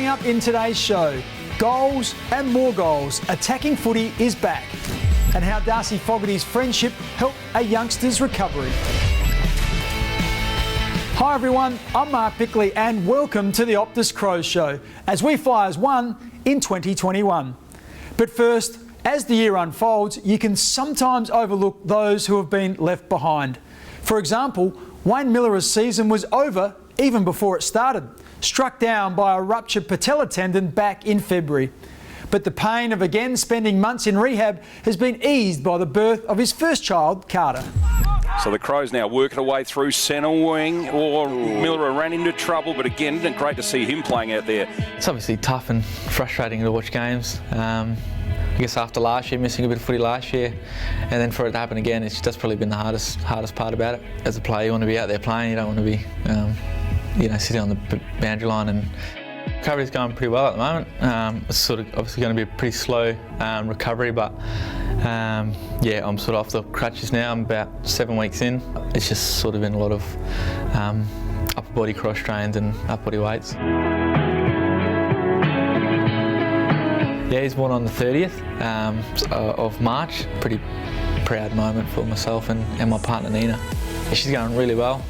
up in today's show, goals and more goals. Attacking footy is back. And how Darcy Fogarty's friendship helped a youngster's recovery. Hi everyone, I'm Mark Bickley and welcome to the Optus Crows Show as we fly as one in 2021. But first, as the year unfolds, you can sometimes overlook those who have been left behind. For example, Wayne Milera's season was over even before it started, struck down by a ruptured patella tendon back in February. But the pain of again spending months in rehab has been eased by the birth of his first child, Carter. So the Crows now working their way through centre wing, Milera ran into trouble, but again, great to see him playing out there. It's obviously tough and frustrating to watch games. I guess after last year, missing a bit of footy last year, and then for it to happen again, that's probably been the hardest part about it. As a player, you want to be out there playing, you don't want to be sitting on the boundary line. And recovery's going pretty well at the moment. It's sort of obviously going to be a pretty slow recovery, but yeah, I'm sort of off the crutches now. I'm about 7 weeks in. It's just sort of been a lot of upper body cross strains and upper body weights. Yeah, he's born on the 30th of March. Pretty proud moment for myself and my partner Nina. She's going really well.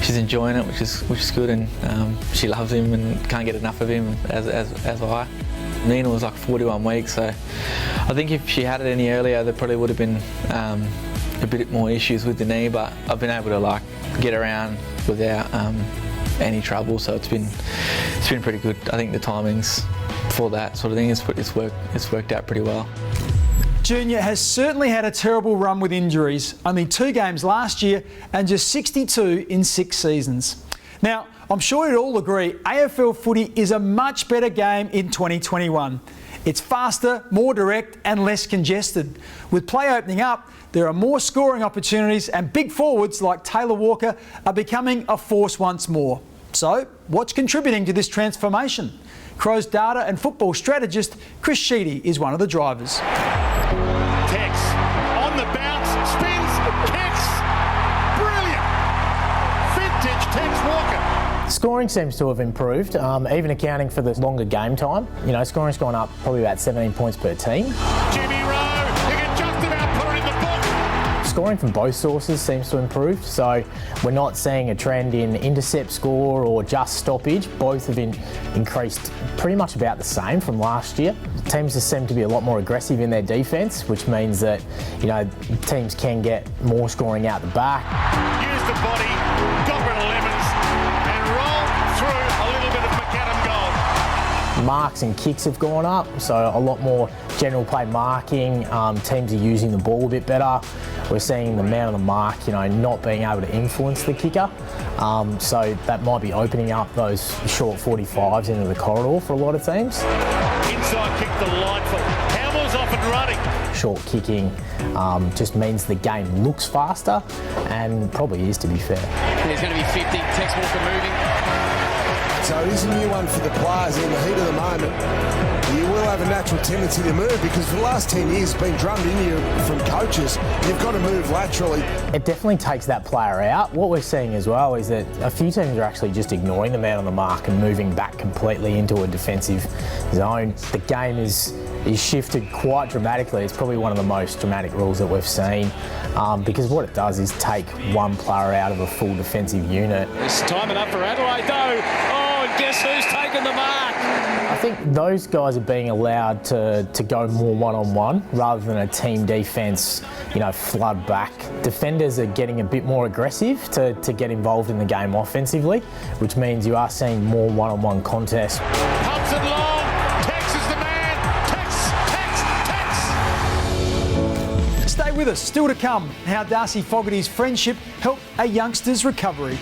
She's enjoying it, which is good, and she loves him and can't get enough of him, as I. Nina was like 41 weeks, so I think if she had it any earlier, there probably would have been a bit more issues with the knee. But I've been able to like get around without any trouble, so it's been pretty good. I think the timings for that sort of thing it's worked out pretty well. Junior has certainly had a terrible run with injuries. Only 2 games last year and just 62 in 6 seasons. Now, I'm sure you'd all agree AFL footy is a much better game in 2021. It's faster, more direct and less congested. With play opening up, there are more scoring opportunities and big forwards like Taylor Walker are becoming a force once more. So, what's contributing to this transformation? Crows data and football strategist Chris Sheedy is one of the drivers. Tex on the bounce, spins, kicks, brilliant! Vintage Tex Walker. Scoring seems to have improved, even accounting for the longer game time. You know, scoring's gone up probably about 17 points per team. Jimmy Rowe, you can just about put it in the book. Scoring from both sources seems to improve, so we're not seeing a trend in intercept score or just stoppage. Both have increased pretty much about the same from last year. Teams just seem to be a lot more aggressive in their defence, which means that, you know, teams can get more scoring out the back. Use the body, got rid of Lemons, and roll through a little bit of McAdam goal. Marks and kicks have gone up, so a lot more general play marking. Teams are using the ball a bit better. We're seeing the man on the mark, you know, not being able to influence the kicker. So that might be opening up those short 45s into the corridor for a lot of teams. Inside kick delightful. Hamill's off and running. Short kicking just means the game looks faster, and probably is, to be fair. There's going to be 50. Tex Walker moving. So it is a new one for the players in the heat of the moment. You will have a natural tendency to move because for the last 10 years it's been drummed in you from coaches. You've got to move laterally. It definitely takes that player out. What we're seeing as well is that a few teams are actually just ignoring the man on the mark and moving back completely into a defensive zone. The game is shifted quite dramatically. It's probably one of the most dramatic rules that we've seen because what it does is take one player out of a full defensive unit. It's time enough for Adelaide though. Oh, and guess who's taken the mark? I think those guys are being allowed to go more one-on-one rather than a team defence, you know, flood back. Defenders are getting a bit more aggressive to get involved in the game offensively, which means you are seeing more one-on-one contests. Pumps it long. Tex is the man. Tex. Stay with us, still to come, how Darcy Fogarty's friendship helped a youngster's recovery.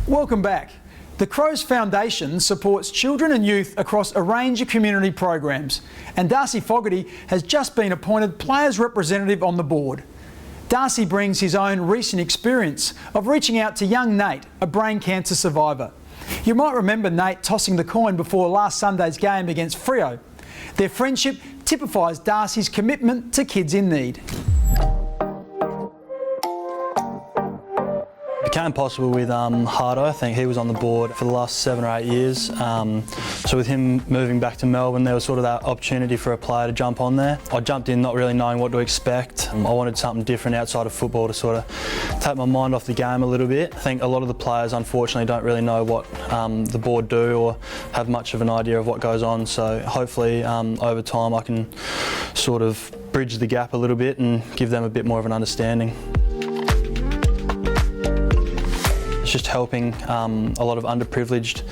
Welcome back. The Crows Foundation supports children and youth across a range of community programs, and Darcy Fogarty has just been appointed Players Representative on the board. Darcy brings his own recent experience of reaching out to young Nate, a brain cancer survivor. You might remember Nate tossing the coin before last Sunday's game against Freo. Their friendship typifies Darcy's commitment to kids in need. It became possible with Hardo. I think he was on the board for the last 7 or 8 years. So with him moving back to Melbourne, there was sort of that opportunity for a player to jump on there. I jumped in not really knowing what to expect. I wanted something different outside of football to sort of take my mind off the game a little bit. I think a lot of the players, unfortunately, don't really know what the board do or have much of an idea of what goes on. So hopefully over time I can sort of bridge the gap a little bit and give them a bit more of an understanding. It's just helping a lot of underprivileged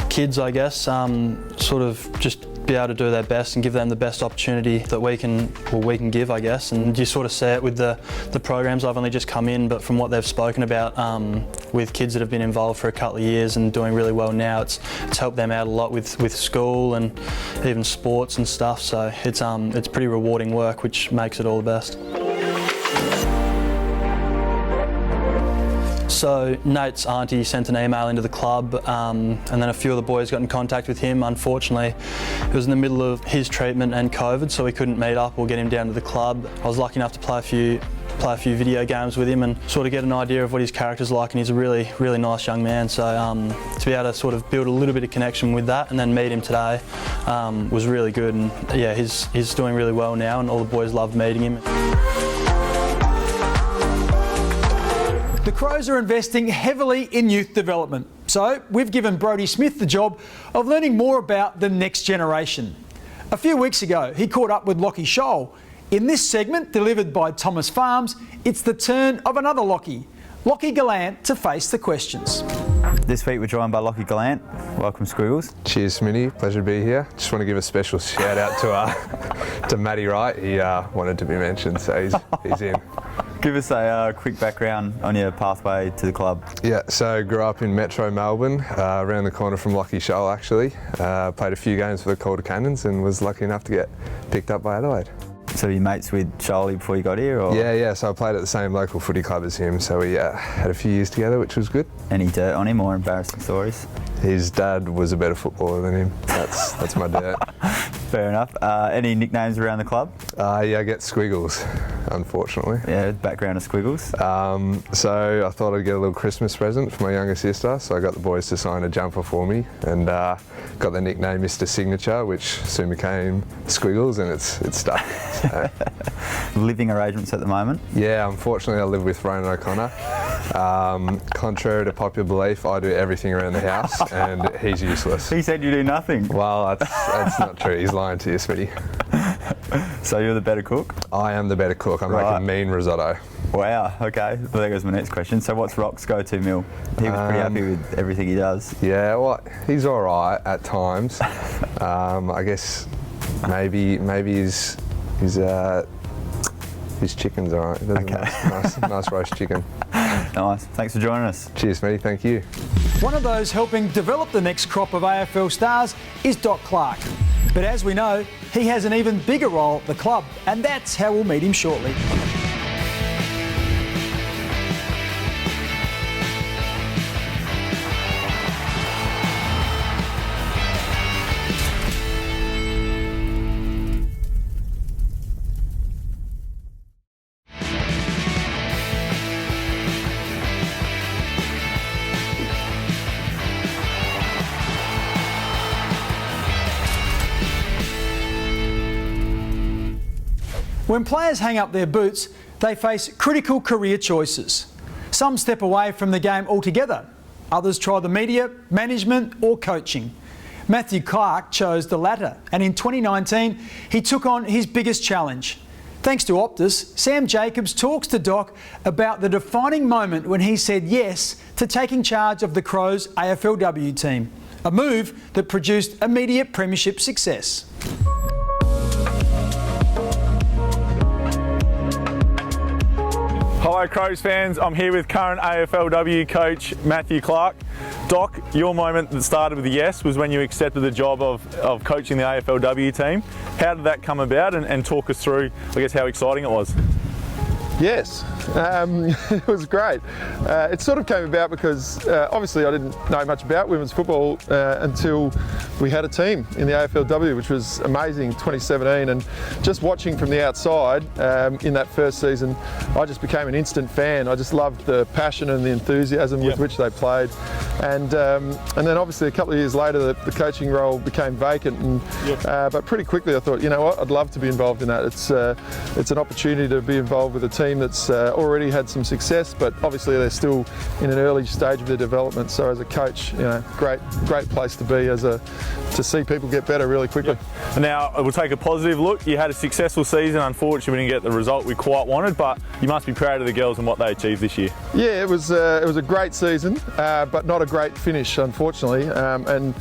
kids, I guess, sort of just be able to do their best and give them the best opportunity that we can give, I guess. And you sort of see it with the programs. I've only just come in, but from what they've spoken about with kids that have been involved for a couple of years and doing really well now, it's helped them out a lot with school and even sports and stuff. So it's pretty rewarding work, which makes it all the best. So Nate's auntie sent an email into the club and then a few of the boys got in contact with him. Unfortunately, it was in the middle of his treatment and COVID, so we couldn't meet up or get him down to the club. I was lucky enough to play a few video games with him and sort of get an idea of what his character's like, and he's a really, really nice young man. So to be able to sort of build a little bit of connection with that and then meet him today was really good. And yeah, he's doing really well now and all the boys loved meeting him. The Crows are investing heavily in youth development, so we've given Brodie Smith the job of learning more about the next generation. A few weeks ago, he caught up with Lachie Gollant. In this segment, delivered by Thomas Farms, it's the turn of another Lachie Gollant, to face the questions. This week we're joined by Lachie Gollant. Welcome, Squiggles. Cheers, Smitty. Pleasure to be here. Just want to give a special shout out to Matty Wright. He wanted to be mentioned, so he's in. Give us a quick background on your pathway to the club. Yeah, so grew up in Metro Melbourne, around the corner from Lachie Shoal actually. Played a few games for the Calder Cannons and was lucky enough to get picked up by Adelaide. So you mates with Sholey before you got here? Or? Yeah, so I played at the same local footy club as him, so we had a few years together, which was good. Any dirt on him or embarrassing stories? His dad was a better footballer than him. That's my dirt. Fair enough. Any nicknames around the club? Yeah, I get Squiggles, unfortunately. Yeah, background of Squiggles. So I thought I'd get a little Christmas present for my younger sister, so I got the boys to sign a jumper for me and got the nickname Mr. Signature, which soon became Squiggles, and it's stuck. So. Living arrangements at the moment? Yeah, unfortunately I live with Ronan O'Connor. Contrary to popular belief, I do everything around the house and he's useless. He said you do nothing. Well, that's not true. He's lying to you, Smitty. So you're the better cook? I am the better cook. I make a mean risotto. Wow, okay. Well, there goes my next question. So what's Rock's go-to meal? He was pretty happy with everything he does. Yeah, well, he's all right at times. I guess maybe his chicken's all right. Okay. Nice roast chicken. Nice. Thanks for joining us. Cheers, Smitty. Thank you. One of those helping develop the next crop of AFL stars is Doc Clark. But as we know, he has an even bigger role at the club, and that's how we'll meet him shortly. When players hang up their boots, they face critical career choices. Some step away from the game altogether. Others try the media, management or coaching. Matthew Clark chose the latter, and in 2019 he took on his biggest challenge. Thanks to Optus, Sam Jacobs talks to Doc about the defining moment when he said yes to taking charge of the Crows AFLW team, a move that produced immediate premiership success. Hello Crows fans, I'm here with current AFLW coach Matthew Clark. Doc, your moment that started with a yes was when you accepted the job of coaching the AFLW team. How did that come about, and talk us through, I guess, how exciting it was? Yes, it was great. It sort of came about because obviously I didn't know much about women's football until we had a team in the AFLW, which was amazing, 2017, and just watching from the outside in that first season, I just became an instant fan. I just loved the passion and the enthusiasm with which they played, and then obviously a couple of years later the coaching role became vacant, and, but pretty quickly I thought, you know what, I'd love to be involved in that. It's an opportunity to be involved with a team that's already had some success, but obviously they're still in an early stage of their development. So as a coach, you know, great place to be to see people get better really quickly. And now we'll take a positive look. You had a successful season. Unfortunately, we didn't get the result we quite wanted, but you must be proud of the girls and what they achieved this year. Yeah, it was a great season, but not a great finish, unfortunately. And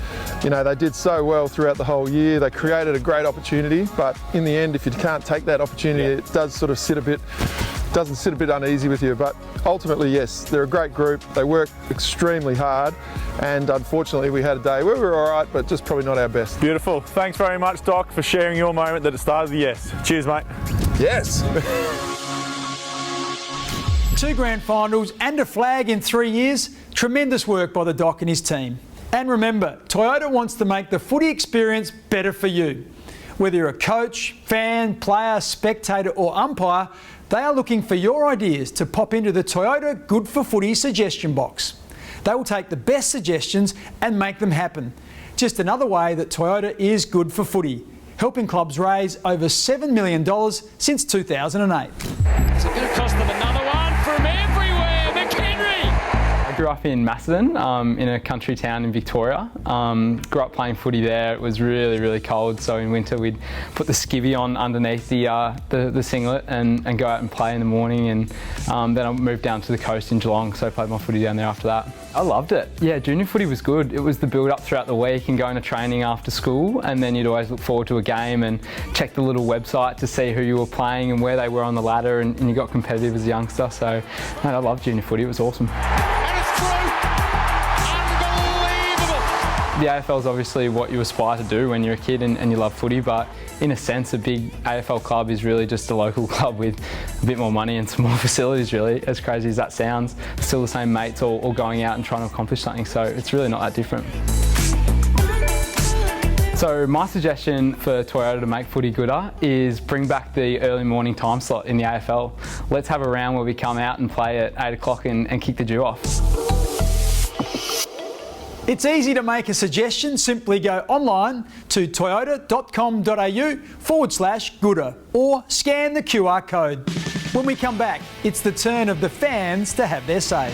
you know, they did so well throughout the whole year. They created a great opportunity, but in the end, if you can't take that opportunity, it does sort of sit a bit uneasy with you. But ultimately, yes, they're a great group. They work extremely hard, and unfortunately we had a day where we were all right, but just probably not our best. Beautiful. Thanks very much, Doc, for sharing your moment that it started with yes. Cheers, mate. Yes. 2 grand finals and a flag in 3 years. Tremendous work by the Doc and his team. And remember, Toyota wants to make the footy experience better for you. Whether you're a coach, fan, player, spectator or umpire, they are looking for your ideas to pop into the Toyota Good for Footy suggestion box. They will take the best suggestions and make them happen. Just another way that Toyota is good for footy, helping clubs raise over $7 million since 2008. Is it going to cost them another one from everywhere? McHenry! I grew up in Macedon, in a country town in Victoria. Grew up playing footy there. It was really, really cold, so in winter we'd put the skivvy on underneath the singlet and go out and play in the morning, and then I moved down to the coast in Geelong, so I played my footy down there after that. I loved it. Yeah, junior footy was good. It was the build-up throughout the week and going to training after school, and then you'd always look forward to a game and check the little website to see who you were playing and where they were on the ladder, and you got competitive as a youngster, so mate, I loved junior footy. It was awesome. The AFL is obviously what you aspire to do when you're a kid and you love footy, but in a sense a big AFL club is really just a local club with a bit more money and some more facilities, really. As crazy as that sounds, still the same mates all going out and trying to accomplish something, so it's really not that different. So my suggestion for Toyota to make footy gooder is bring back the early morning time slot in the AFL. Let's have a round where we come out and play at 8 o'clock and kick the dew off. It's easy to make a suggestion. Simply go online to toyota.com.au/gooder or scan the QR code. When we come back, it's the turn of the fans to have their say.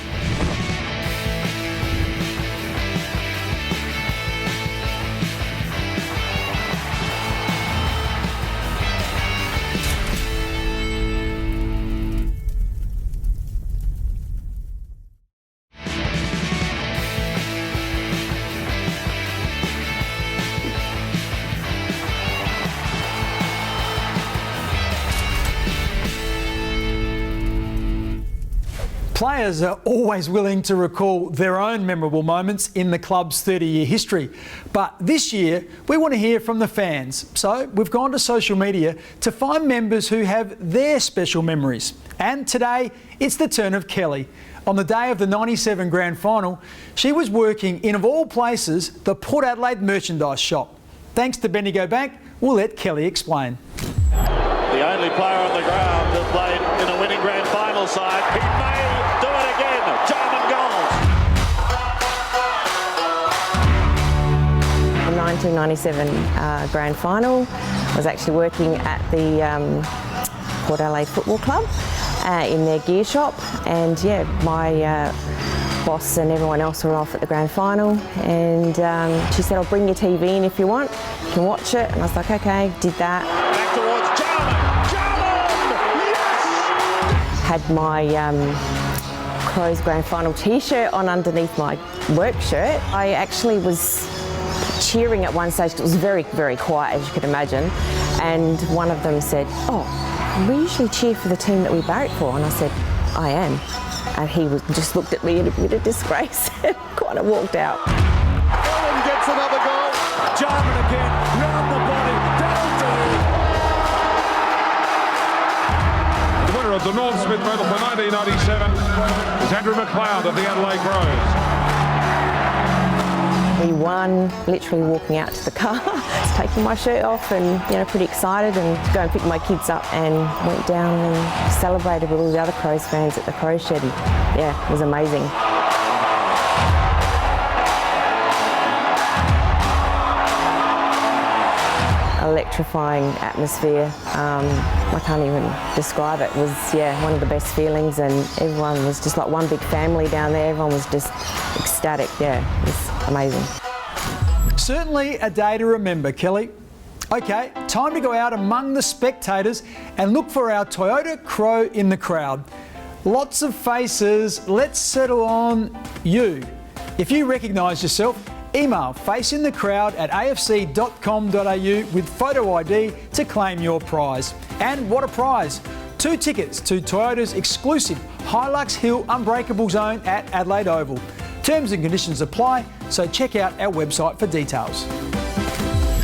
Players are always willing to recall their own memorable moments in the club's 30-year history. But this year, we want to hear from the fans. So we've gone to social media to find members who have their special memories. And today, it's the turn of Kelly. On the day of the 97 grand final, she was working in, of all places, the Port Adelaide merchandise shop. Thanks to Benny Bank, we'll let Kelly explain. The only player on the ground that played in a winning grand final side. He may do it again. German goals. The 1997 grand final. I was actually working at the Port Adelaide Football Club in their gear shop, and yeah, my boss and everyone else were off at the grand final, and she said, I'll bring your TV in if you want, you can watch it, and I was like, okay, did that. Back towards Had my Crows grand final t-shirt on underneath my work shirt. I actually was cheering at one stage. It was very, very quiet, as you could imagine, and one of them said, oh, we usually cheer for the team that we barrack for, and I said, I am. And he just looked at me in a bit of disgrace and kind of walked out. Gollant gets another goal. Jarman again, round the body, down to The winner of the North Smith Medal for 1997 is Andrew McLeod of the Adelaide Crows. He won, literally walking out to the car, taking my shirt off and, pretty excited, and go and pick my kids up and went down and celebrated with all the other Crows fans at the Crows Shed. Yeah, it was amazing. Electrifying atmosphere. I can't even describe it. It was, one of the best feelings, and everyone was just like one big family down there. Everyone was just ecstatic. Yeah, it was amazing. Certainly a day to remember, Kelly. Okay, time to go out among the spectators and look for our Toyota Crow in the crowd. Lots of faces. Let's settle on you. If you recognise yourself, email faceinthecrowd@afc.com.au with photo ID to claim your prize. And what a prize! 2 tickets to Toyota's exclusive Hilux Hill Unbreakable Zone at Adelaide Oval. Terms and conditions apply, so check out our website for details.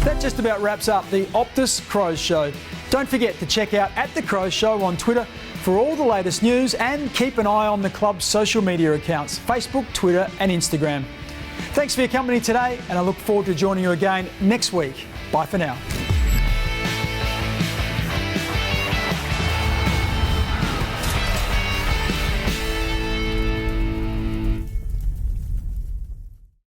That just about wraps up the Optus Crows Show. Don't forget to check out @The Crows Show on Twitter for all the latest news, and keep an eye on the club's social media accounts, Facebook, Twitter and Instagram. Thanks for your company today, and I look forward to joining you again next week. Bye for now.